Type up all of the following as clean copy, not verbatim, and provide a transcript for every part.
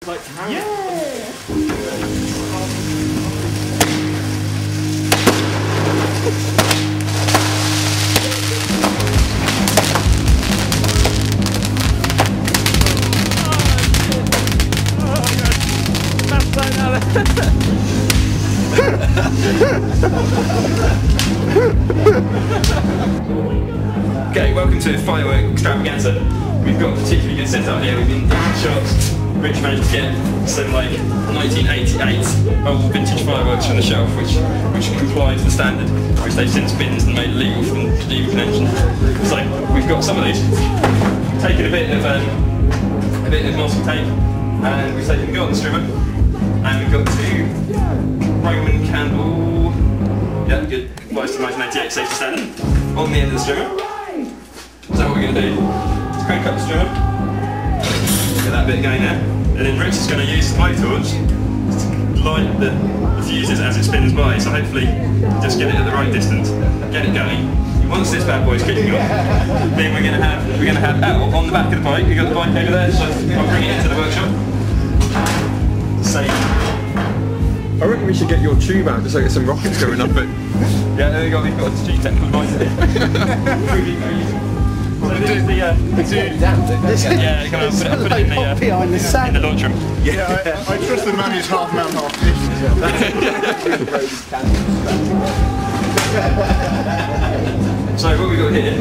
Like, yeah! Okay, welcome to Firework Extravaganza. We've got a particularly good setup here. We've been doing shots. Rich managed to get some like 1988 old vintage fireworks from the shelf, which comply to the standard, which they've since binned and made illegal from Geneva Convention. So we've got some of these. Taken a bit of masking tape, and we've taken a garden strimmer, and we've got two Roman candle. Yeah, good. Applies to 1988 safety standard on the end of the strimmer. So what we're going to do is crank up the strimmer. Get that bit going there, and then Rich is going to use the blowtorch to light the fuses as it spins by. So hopefully, just get it at the right distance, get it going. Once this bad boy's kicking off, then we're going to have out on the back of the bike. We've got the bike over there, so I'll bring it into the workshop. Same. I reckon we should get your tube out just so get some rockets going up it. Yeah, there we go. We've got a technical device here. So this is the yeah, kind of put it in the launch room. Yeah, I trust the man who's half man, half fish. So what we've got here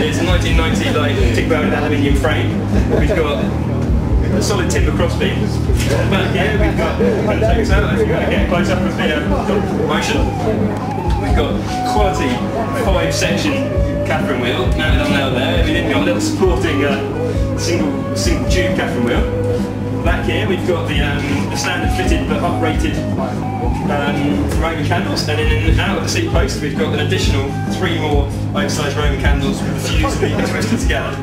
is a 1990 like TIG-welded aluminium frame. We've got a solid timber crossbeam. Back here we've got, I'm going to take this out if you want to get close up with the motion. We've got quality 5-section Catherine wheel, mounted on nail there. We've then got a little supporting single tube Catherine wheel. Back here we've got the standard fitted but uprated Roman candles, and then out of the seat post we've got an additional 3 more oversized Roman candles with the fuse that you can twist it together.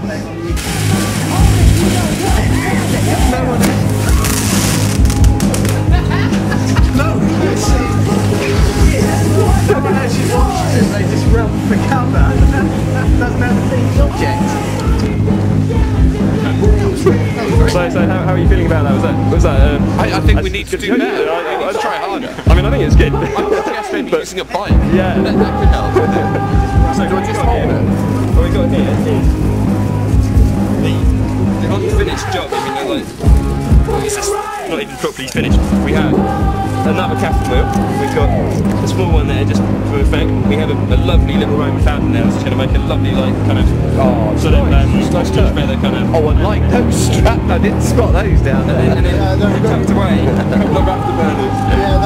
Someone actually watches it, they just run the cover. That doesn't have a thing's object. So how are you feeling about that? Was that I think we need to do better. I need to try harder. I mean, I think it's good. I suggest maybe using a bike. Yeah. That could help. So what we've got here is the unfinished job. I mean, like, it's just not even properly finished. We have another Catherine wheel. We've got a small one there just for effect. We have a lovely little Roman fountain there, which is going to make a lovely like kind of sort of feather kind of. Oh, I like those straps. I didn't spot those down there. And then tucked away, not afterburners.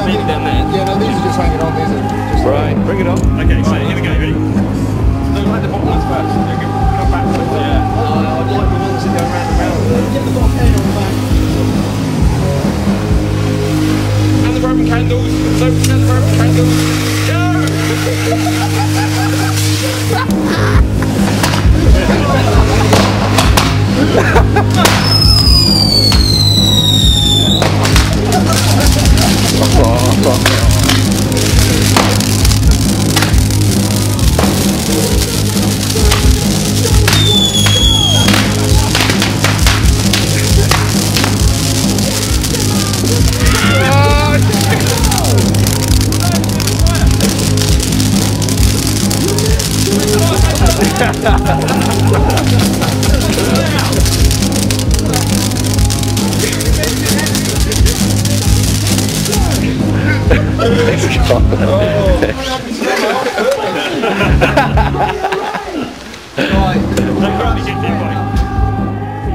Maybe down there. Yeah, no, these are just hanging on. These are just Right, bring it on. Okay, so here we go. Ready? Don't like the bottom ones first. Come back with the. I'd like the ones that go round and round. Get the bottom head on the back. And the Roman candles. So, and the Roman candles. Go!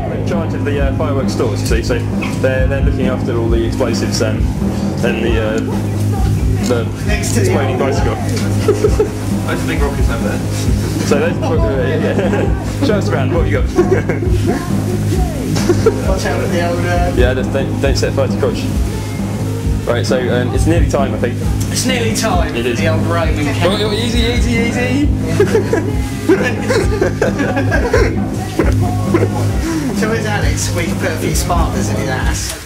We're in charge of the fireworks stores, you see, so they're looking after all the explosives and the exploding bicycle. Those big rockets over there. So those, yeah. Show us around. What have you got? Watch out with the old... Yeah, just don't set fire to crotch. Right, so it's nearly time, I think. It's nearly time. It is. The old Roman candle. Oh, easy. So with Alex, we put a few sparklers in his ass.